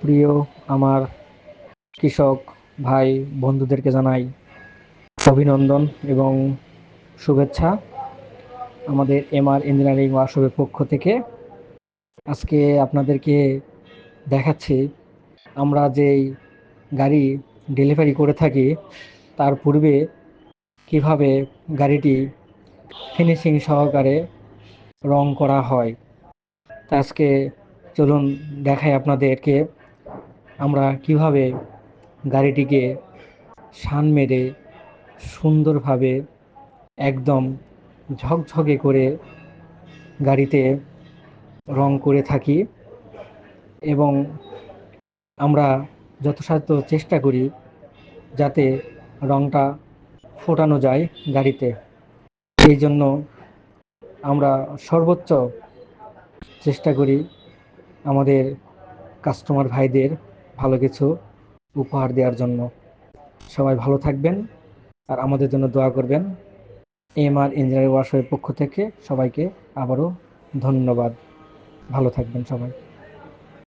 প্রিয় আমার কৃষক ভাই বন্ধুদেরকে জানাই অভিনন্দন এবং শুভেচ্ছা আমাদের এমআর ইঞ্জিনিয়ারিং ওয়ার্কশপের পক্ষ থেকে। আজকে আপনাদেরকে দেখাচ্ছি আমরা যেই গাড়ি ডেলিভারি করে থাকি তার পূর্বে কিভাবে গাড়িটি ফিনিশিং সহকারে রং করা হয়। তা আজকে চলুন দেখাই আপনাদেরকে আমরা কিভাবে গাড়িটিকে শান মেরে সুন্দরভাবে একদম ঝকঝকে করে গাড়িতে রং করে থাকি এবং আমরা যথাসাধ্য চেষ্টা করি যাতে রংটা ফোটানো যায় গাড়িতে। এই জন্য আমরা সর্বোচ্চ চেষ্টা করি আমাদের কাস্টমার ভাইদের ভালো কিছু উপহার দেওয়ার জন্য। সবাই ভালো থাকবেন আর আমাদের জন্য দোয়া করবেন। এমআর ইঞ্জিনিয়ারিং ওয়ার্কশপের পক্ষ থেকে সবাইকে আবারও ধন্যবাদ। ভালো থাকবেন সবাই।